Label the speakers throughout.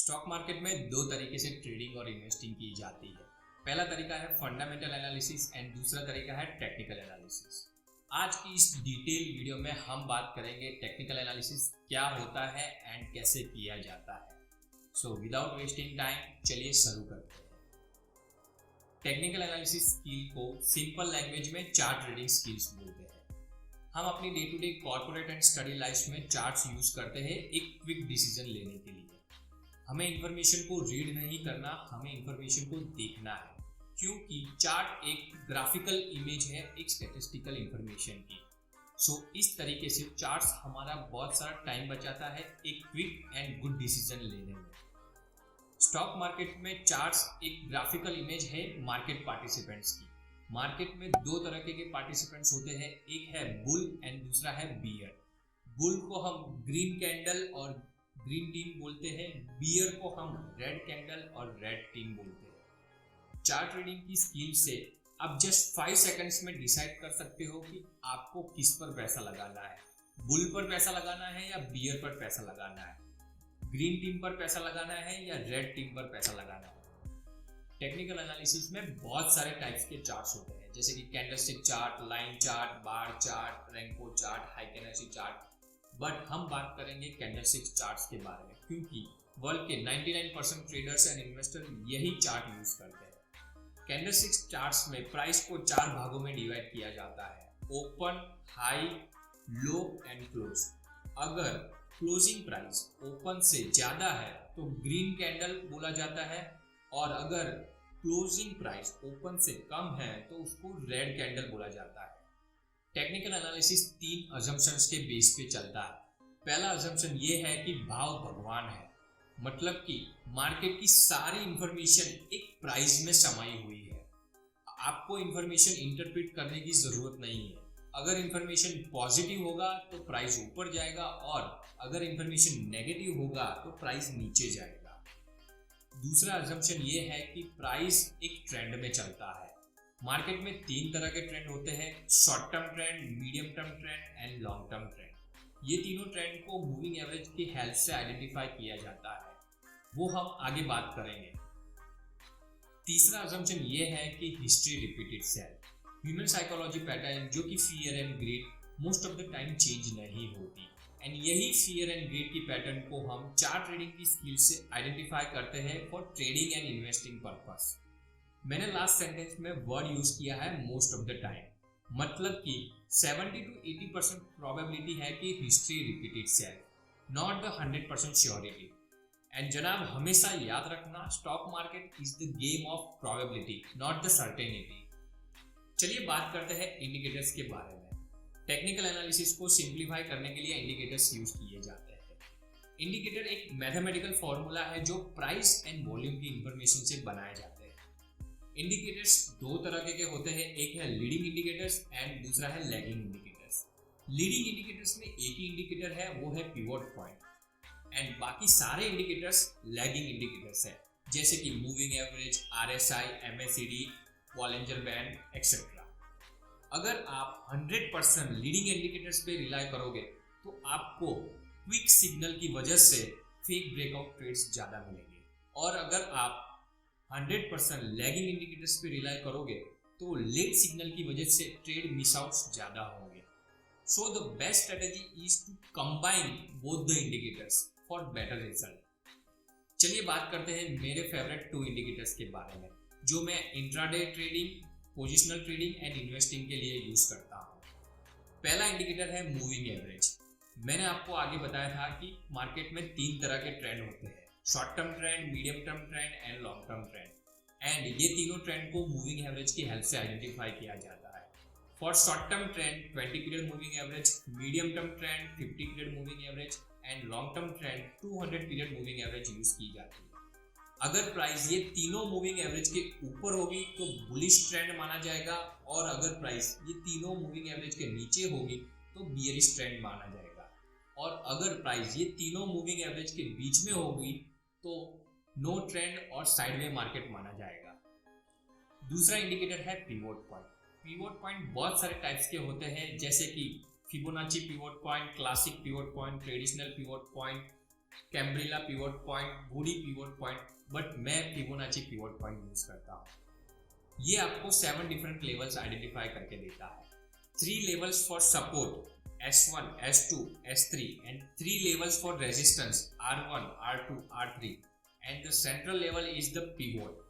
Speaker 1: Stock market में दो तरीके से ट्रेडिंग और इन्वेस्टिंग की जाती है। पहला तरीका है फंडामेंटल एनालिसिस एंड दूसरा तरीका है टेक्निकल एनालिसिस। आज की इस डिटेल वीडियो में हम बात करेंगे टेक्निकल एनालिसिस क्या होता है एंड कैसे किया जाता है। सो विदाउट वेस्टिंग टाइम चलिए शुरू करते हैं। टेक्निकल एनालिसिस स्किल को सिंपल लैंग्वेज में चार्ट रीडिंग स्किल्स बोलते हैं। हम अपनी day to day corporate and study life में चार्ट्स यूज करते हैं एक क्विक डिसीजन लेने के लिए। हमें इंफॉर्मेशन को रीड नहीं करना, हमें इंफॉर्मेशन को देखना है, क्योंकि चार्ट एक ग्राफिकल इमेज है एक स्टैटिस्टिकल इंफॉर्मेशन की। सो इस तरीके से चार्ट्स हमारा बहुत सारा टाइम बचाता है एक क्विक एंड गुड डिसीजन लेने में। स्टॉक मार्केट में चार्ट्स एक ग्राफिकल इमेज है मार्केट पार्टिसिपेंट्स की। मार्केट में दो तरह के पार्टिसिपेंट्स होते हैं, एक है बुल एंड दूसरा है बियर। बुल को हम ग्रीन कैंडल और ग्रीन टीम बोलते हैं, बियर को हम रेड कैंडल और रेड टीम बोलते हैं। चार्ट रीडिंग की स्किल से आप जस्ट 5 सेकंड्स में डिसाइड कर सकते हो कि आपको किस पर पैसा लगाना है, बुल पर पैसा लगाना है या बियर पर पैसा लगाना है, ग्रीन टीम पर पैसा लगाना है या रेड टीम पर पैसा लगाना है। टेक्निकल एनालिसिस में बहुत सारे टाइप्स के चार्ट्स होते हैं, जैसे कि candlestick chart, line chart, bar chart, renko chart, heikin ashi chart. But हम बात करेंगे कैंडलस्टिक चार्ट्स के बारे में, क्योंकि वर्ल्ड के 99% ट्रेडर्स एंड इन्वेस्टर यही चार्ट यूज करते हैं। कैंडलस्टिक चार्ट्स में प्राइस को 4 भागों में डिवाइड किया जाता है, open, high, low and close. अगर क्लोजिंग प्राइस ओपन से ज्यादा है तो ग्रीन कैंडल बोला जाता है, और अगर क्लोजिंग प्राइस ओपन से कम है तो उसको रेड कैंडल बोला जाता है। टेक्निकल एनालिसिस 3 अजम्पशंस के बेस पे चलता है। पहला अजम्पशन ये है कि भाव भगवान है, मतलब कि मार्केट की सारी इंफॉर्मेशन एक प्राइस में समाई हुई है। आपको इंफॉर्मेशन इंटरप्रेट करने की जरूरत नहीं है। अगर इंफॉर्मेशन पॉजिटिव होगा तो प्राइस ऊपर जाएगा, और अगर इंफॉर्मेशन नेगेटिव होगा तो प्राइस नीचे जाएगा। दूसरा अजम्पशन ये है कि प्राइस एक ट्रेंड में चलता है। मार्केट में 3 तरह के ट्रेंड होते हैं, short term trend, medium term trend and long term trend. ये तीनों ट्रेंड को मूविंग एवरेज की हेल्प से आइडेंटिफाई किया जाता है, वो हम आगे बात करेंगे। तीसरा अजम्पशन ये है कि history repeat itself. Human psychology pattern जो कि fear and greed most of the time change नहीं होती, एंड यही फियर एंड ग्रीड की पैटर्न को हम चार्ट रीडिंग की स्किल से आइडेंटिफाई करते हैं for trading and investing purpose. मैंने लास्ट सेंटेंस में वर्ड यूज किया है मोस्ट ऑफ द टाइम, मतलब कि 70 to 80% प्रोबेबिलिटी है कि history repeat itself, not the 100% surety. And जनाब हमेशा याद रखना, stock market is the game of probability not the certainty. चलिए बात करते हैं इंडिकेटर्स के बारे में। टेक्निकल एनालिसिस को सिंप्लीफाई करने के लिए इंडिकेटर्स यूज किए जाते हैं। इंडिकेटर एक मैथमेटिकल फॉर्मूला है जो प्राइस एंड वॉल्यूम की इंफॉर्मेशन से बनाए जाते हैं। इंडिकेटर्स 2 तरह के होते हैं, एक है लीडिंग इंडिकेटर्स एंड दूसरा है लैगिंग इंडिकेटर्स। लीडिंग इंडिकेटर्स में एक ही इंडिकेटर है, वो है पिवोट पॉइंट, एंड बाकी सारे इंडिकेटर्स लैगिंग इंडिकेटर्स हैं, जैसे कि moving average, RSI, MACD, Bollinger band etcetera. अगर आप 100% लीडिंग इंडिकेटर्स पे रिलाई करोगे तो आपको क्विक सिग्नल की वजह से फेक ब्रेकआउट ट्रेड्स ज़्यादा मिलेंगे, और अगर आप 100% लैगिंग इंडिकेटर्स पे रिलाई करोगे तो लेट सिग्नल की वजह से ट्रेड मिस आउट्स ज़्यादा होंगे। So the best strategy is to combine both the indicators for better result. चलिए बात करते हैं मेरे फेवरेट 2 इंडिकेटर्स के बारे में, जो मैं intraday trading, positional trading and investing के लिए यूज करता हूँ। पहला इंडिकेटर है मूविंग एवरेज। मैंने आपको आगे बताया था कि मार्केट में 3 तरह के ट्रेंड होते हैं, short term trend, medium term trend and long term trend, and ये तीनों ट्रेंड को मूविंग एवरेज की हेल्प से आइडेंटिफाई किया जाता है। For short term trend 20 period moving average, medium term trend 50 period moving average and long term trend 200 period moving average use की जाती है। अगर प्राइस ये तीनों मूविंग एवरेज के ऊपर होगी तो बुलिश ट्रेंड माना जाएगा, और अगर प्राइस ये तीनों मूविंग एवरेज के नीचे होगी तो बियरिश ट्रेंड माना जाएगा, और अगर प्राइस ये तीनों मूविंग एवरेज के बीच में होगी तो नो ट्रेंड और साइडवे मार्केट माना जाएगा। दूसरा इंडिकेटर है पिवोट पॉइंट। पिवोट पॉइंट बहुत सारे टाइप्स के होते हैं, जैसे कि Fibonacci pivot point, classic pivot point, traditional pivot point, Camarilla pivot point, Woodie pivot point, but मैं फिबोनाची पिवोट पॉइंट यूज करता हूँ। ये आपको 7 डिफरेंट लेवल्स आइडेंटिफाई करके देता है। 3 levels for support S1, S2, S3 and 3 levels for resistance R1, R2, R3 and the central level is the pivot।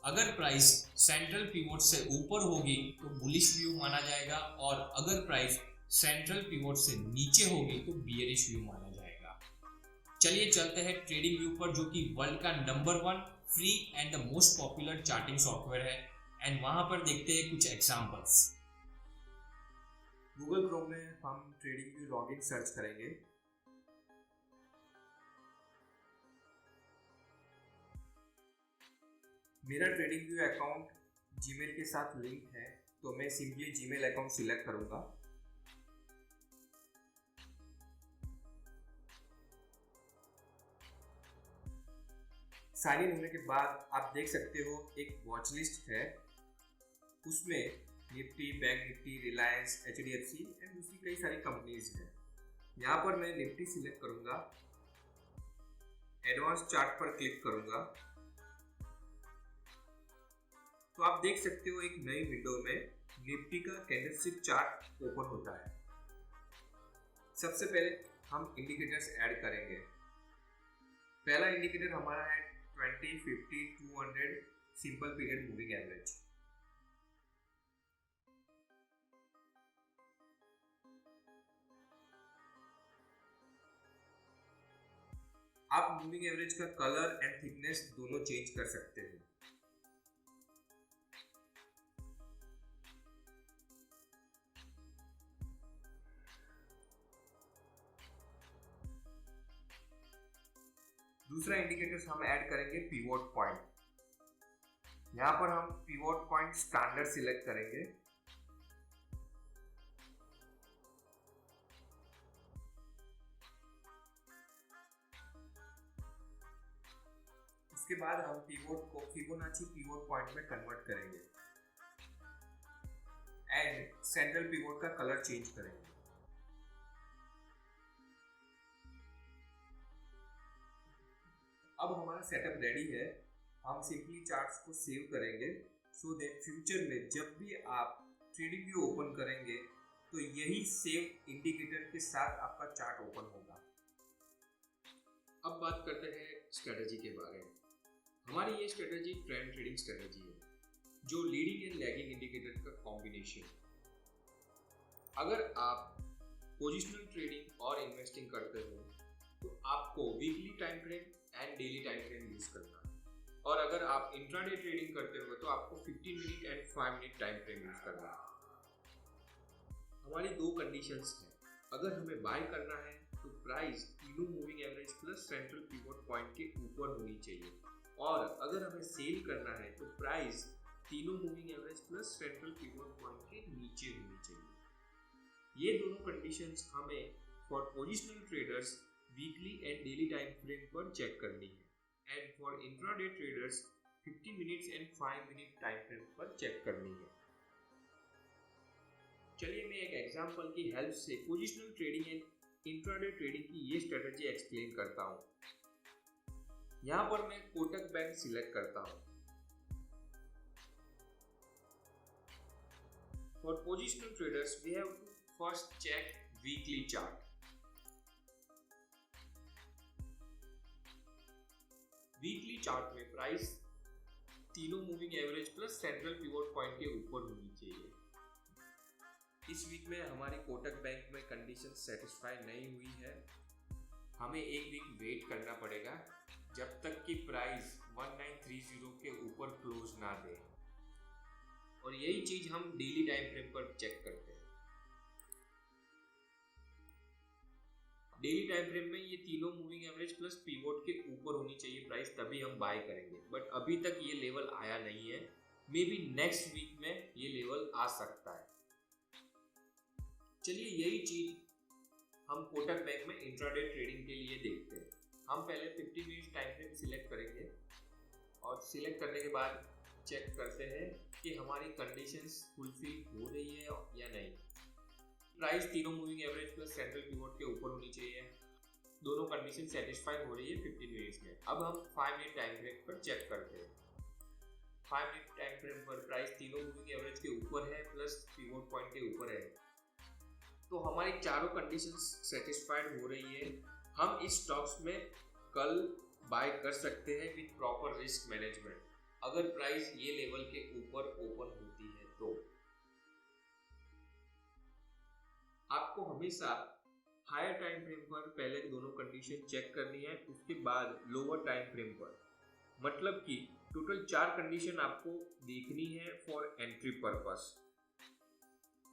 Speaker 1: अगर price central pivot से ऊपर होगी तो बुलिश व्यू माना जाएगा और अगर प्राइस सेंट्रल पिवोट से नीचे होगी तो बियरिश व्यू माना जाएगा। चलिए चलते हैं ट्रेडिंग व्यू पर, जो कि वर्ल्ड का number 1 free and the most popular charting software है, एंड वहां पर देखते हैं कुछ एग्जांपल्स।
Speaker 2: गूगल क्रोम में हम ट्रेडिंग व्यू लॉगिन सर्च करेंगे। मेरा ट्रेडिंग व्यू अकाउंट जीमेल के साथ लिंक है, तो मैं सिंपली जीमेल अकाउंट सिलेक्ट करूंगा। साइन इन होने के बाद आप देख सकते हो एक वॉच लिस्ट है, उसमें Nifty, bank Nifty, Reliance, HDFC and दूसरी कई सारी कंपनीज हैं। यहाँ पर मैं निफ्टी सिलेक्ट करूंगा, एडवांस चार्ट पर क्लिक करूंगा, तो आप देख सकते हो एक नई विंडो में निफ्टी का कैंडलस्टिक चार्ट ओपन होता है। सबसे पहले हम इंडिकेटर्स ऐड करेंगे। पहला इंडिकेटर हमारा है 20, 50, 200 सिंपल पीरियड मूविंग एवरेज। आप मूविंग एवरेज का कलर एंड थिकनेस दोनों चेंज कर सकते हैं। दूसरा इंडिकेटर्स हम ऐड करेंगे पिवोट पॉइंट। यहाँ पर हम पिवोट पॉइंट स्टैंडर्ड सिलेक्ट करेंगे। उसके बाद हम पिवोट को फिबोनाची पिवोट पॉइंट में कन्वर्ट करेंगे एंड सेंट्रल पिवोट का कलर चेंज करेंगे। अब हमारा सेटअप रेडी है। हम सिंपली चार्ट्स को सेव करेंगे सो दैट फ्यूचर में जब भी आप ट्रेडिंग व्यू ओपन करेंगे तो यही सेव इंडिकेटर के साथ आपका चार्ट ओपन होगा। अब बात करते हैं स्ट्रेटजी के बारे में। हमारी ये स्ट्रेटजी ट्रेंड ट्रेडिंग स्ट्रेटजी है, जो लीडिंग एंड लैगिंग इंडिकेटर का कॉम्बिनेशन। अगर आप पोजिशनल ट्रेडिंग और इन्वेस्टिंग करते हो तो आपको weekly time frame and daily time frame use करना है, और अगर आप इंट्राडे ट्रेडिंग करते हो तो आपको 15 minute and 5 minute time frame use करना है। हमारी दो कंडीशंस हैं। अगर हमें बाय करना है तो प्राइस तीनों moving average plus central pivot point के ऊपर होनी चाहिए, और अगर हमें सेल करना है तो प्राइस तीनों moving average plus central pivot point के नीचे होनी चाहिए। ये दोनों कंडीशंस हमें for positional traders weekly and daily time frame पर चेक करनी है, and for intraday traders 50 minutes and 5 minute time frame पर चेक करनी है। चलिए मैं एक एग्जांपल की हेल्प से positional trading and intraday trading की ये स्ट्रेटजी एक्सप्लेन करता हूँ। यहाँ पर मैं कोटक बैंक सिलेक्ट करता हूँ। For positional traders we have to first check weekly chart. Weekly chart में प्राइस तीनों moving average plus central pivot point के ऊपर होनी चाहिए। इस वीक में हमारी कोटक बैंक में कंडीशन सेटिस्फाई नहीं हुई है। हमें एक वीक वेट करना पड़ेगा जब तक कि प्राइस 1930 के ऊपर क्लोज ना दे, और यही चीज हम डेली टाइम फ्रेम पर चेक करते हैं। डेली टाइम फ्रेम में ये तीनों मूविंग एवरेज प्लस पिवोट के ऊपर होनी चाहिए प्राइस, तभी हम बाय करेंगे, बट अभी तक ये लेवल आया नहीं है। मे बी नेक्स्ट वीक में ये लेवल आ सकता है। चलिए यही चीज हम कोटक बैंक में इंट्राडे ट्रेडिंग के लिए देखते हैं। हम पहले 50 मिनट टाइम फ्रेम सिलेक्ट करेंगे, और सिलेक्ट करने के बाद चेक करते हैं कि हमारी कंडीशंस फुलफिल हो रही है या नहीं। प्राइस तीनों moving average plus central pivot के ऊपर होनी चाहिए। दोनों कंडीशन सेटिस्फाई हो रही है 15 मिनट्स में। अब हम 5 मिनट टाइम फ्रेम पर चेक करते हैं। 5 मिनट टाइम फ्रेम पर प्राइस तीनों मूविंग एवरेज के ऊपर है प्लस पिवोट पॉइंट के ऊपर है, तो हमारी चारों कंडीशंस सेटिस्फाइड हो रही है। हम इस स्टॉक्स में कल बाय कर सकते हैं विद प्रॉपर रिस्क मैनेजमेंट, अगर प्राइस ये लेवल के ऊपर ओपन होती है तो। आपको हमेशा हायर टाइम फ्रेम पर पहले दोनों कंडीशन चेक करनी है, उसके बाद लोअर टाइम फ्रेम पर, मतलब कि टोटल 4 कंडीशन आपको देखनी है फॉर एंट्री पर्पस।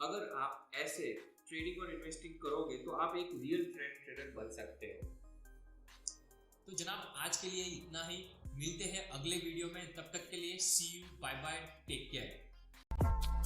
Speaker 2: अगर आप ऐसे ट्रेडिंग और इन्वेस्टिंग करोगे तो आप एक रियल ट्रेडर बन सकते हो।
Speaker 1: तो जनाब आज के लिए इतना ही, मिलते हैं अगले वीडियो में, तब तक के लिए see you, bye bye, take care.